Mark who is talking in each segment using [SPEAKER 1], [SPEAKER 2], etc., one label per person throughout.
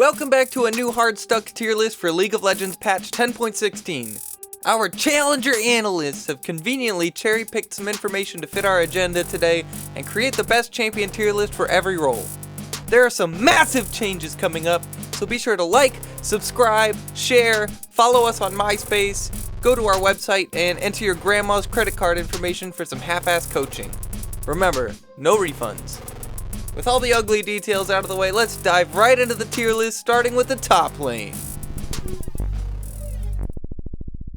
[SPEAKER 1] Welcome back to a new Hardstuck tier list for League of Legends patch 10.16. Our challenger analysts have conveniently cherry-picked some information to fit our agenda today and create the best champion tier list for every role. There are some massive changes coming up, so be sure to like, subscribe, share, follow us on MySpace, go to our website, and enter your grandma's credit card information for some half-ass coaching. Remember, no refunds. With all the ugly details out of the way, let's dive right into the tier list, starting with the top lane.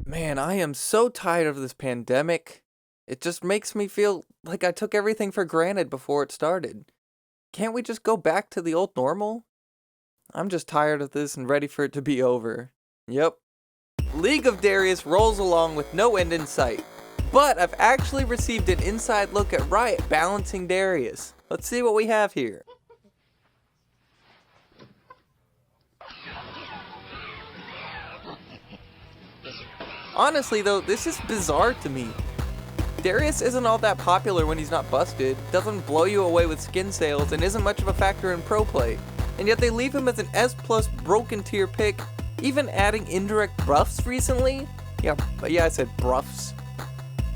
[SPEAKER 1] Man, I am so tired of this pandemic. It just makes me feel like I took everything for granted before it started. Can't we just go back to the old normal? I'm just tired of this and ready for it to be over. Yep. League of Darius rolls along with no end in sight. But I've actually received an inside look at Riot balancing Darius. Let's see what we have here. Honestly though, this is bizarre to me. Darius isn't all that popular when he's not busted, doesn't blow you away with skin sales, and isn't much of a factor in pro play. And yet they leave him as an S+ broken tier pick, even adding indirect buffs recently? Yeah, I said buffs.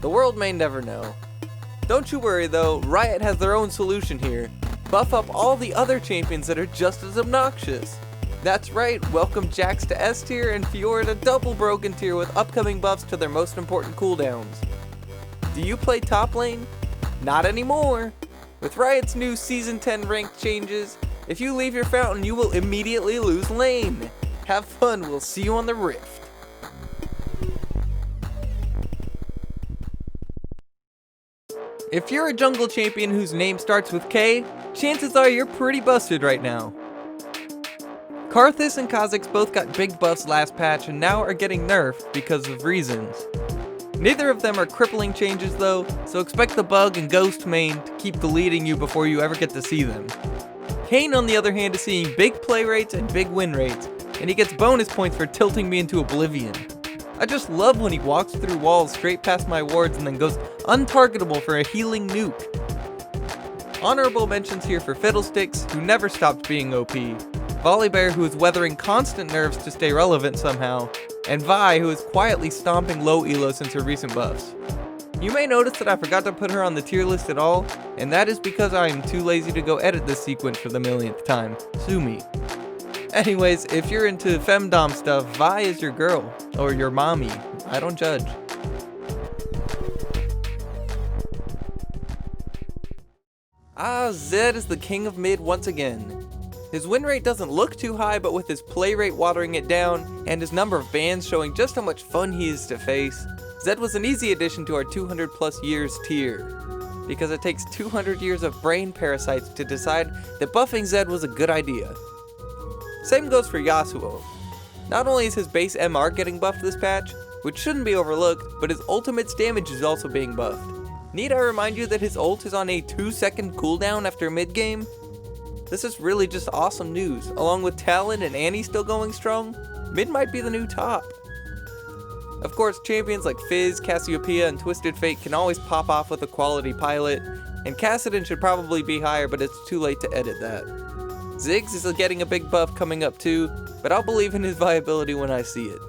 [SPEAKER 1] The world may never know. Don't you worry though, Riot has their own solution here. Buff up all the other champions that are just as obnoxious. That's right, welcome Jax to S tier and Fiora to double broken tier with upcoming buffs to their most important cooldowns. Do you play top lane? Not anymore! With Riot's new Season 10 rank changes, if you leave your fountain you will immediately lose lane. Have fun, we'll see you on the Rift. If you're a jungle champion whose name starts with K, chances are you're pretty busted right now. Karthus and Kha'Zix both got big buffs last patch and now are getting nerfed because of reasons. Neither of them are crippling changes though, so expect the bug and ghost main to keep deleting you before you ever get to see them. Kayn on the other hand is seeing big play rates and big win rates, and he gets bonus points for tilting me into oblivion. I just love when he walks through walls straight past my wards and then goes untargetable for a healing nuke. Honorable mentions here for Fiddlesticks, who never stopped being OP, Volibear, who is weathering constant nerfs to stay relevant somehow, and Vi, who is quietly stomping low elo since her recent buffs. You may notice that I forgot to put her on the tier list at all, and that is because I am too lazy to go edit this sequence for the millionth time. Sue me. Anyways, if you're into femdom stuff, Vi is your girl, or your mommy. I don't judge. Zed is the king of mid once again. His win rate doesn't look too high, but with his play rate watering it down, and his number of bans showing just how much fun he is to face, Zed was an easy addition to our 200+ years tier. Because it takes 200 years of brain parasites to decide that buffing Zed was a good idea. Same goes for Yasuo. Not only is his base MR getting buffed this patch, which shouldn't be overlooked, but his ultimate's damage is also being buffed. Need I remind you that his ult is on a 2-second cooldown after mid-game? This is really just awesome news. Along with Talon and Annie still going strong, mid might be the new top. Of course, champions like Fizz, Cassiopeia, and Twisted Fate can always pop off with a quality pilot, and Kassadin should probably be higher, but it's too late to edit that. Ziggs is getting a big buff coming up too, but I'll believe in his viability when I see it.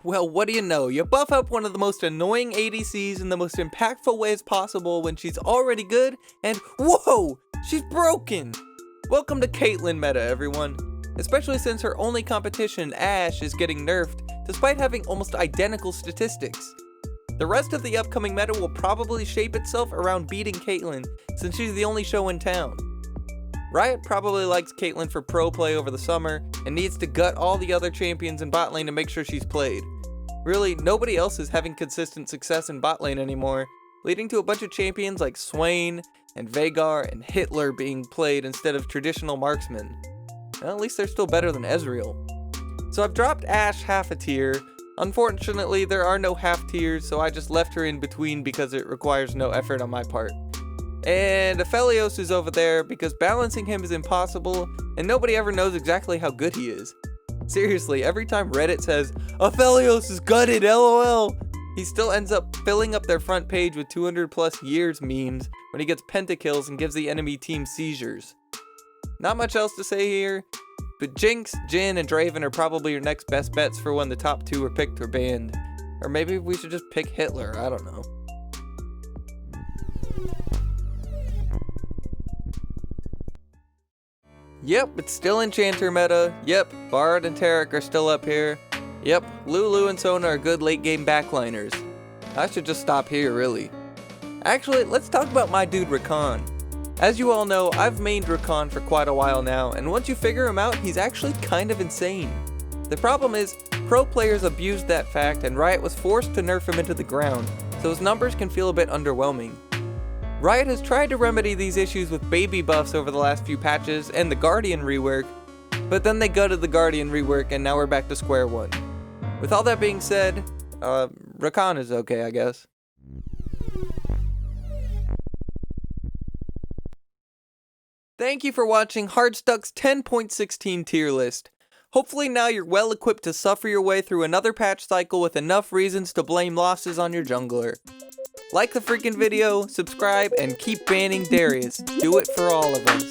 [SPEAKER 1] Well, what do you know? You buff up one of the most annoying ADCs in the most impactful ways possible when she's already good, and whoa! She's broken! Welcome to Caitlyn meta, everyone. Especially since her only competition, Ashe, is getting nerfed, despite having almost identical statistics. The rest of the upcoming meta will probably shape itself around beating Caitlyn, since she's the only show in town. Riot probably likes Caitlyn for pro play over the summer, and needs to gut all the other champions in bot lane to make sure she's played. Really, nobody else is having consistent success in bot lane anymore, leading to a bunch of champions like Swain, and Veigar, and Hitler being played instead of traditional marksmen. Well, at least they're still better than Ezreal. So I've dropped Ashe half a tier. Unfortunately, there are no half tiers, so I just left her in between because it requires no effort on my part. And Aphelios is over there because balancing him is impossible, and nobody ever knows exactly how good he is. Seriously, every time Reddit says, Aphelios is gutted, LOL, he still ends up filling up their front page with 200 plus years memes when he gets pentakills and gives the enemy team seizures. Not much else to say here, but Jinx, Jhin, and Draven are probably your next best bets for when the top 2 are picked or banned. Or maybe we should just pick Hitler, I don't know. Yep, it's still Enchanter meta. Yep, Bard and Taric are still up here. Yep, Lulu and Sona are good late game backliners. I should just stop here, really. Actually, let's talk about my dude Rakan. As you all know, I've mained Rakan for quite a while now, and once you figure him out, he's actually kind of insane. The problem is, pro players abused that fact and Riot was forced to nerf him into the ground, so his numbers can feel a bit underwhelming. Riot has tried to remedy these issues with baby buffs over the last few patches and the Guardian rework, but then they gutted the Guardian rework and now we're back to square one. With all that being said, Rakan is okay, I guess. Thank you for watching Hardstuck's 10.16 tier list. Hopefully now you're well equipped to suffer your way through another patch cycle with enough reasons to blame losses on your jungler. Like the freaking video, subscribe, and keep banning Darius. Do it for all of us.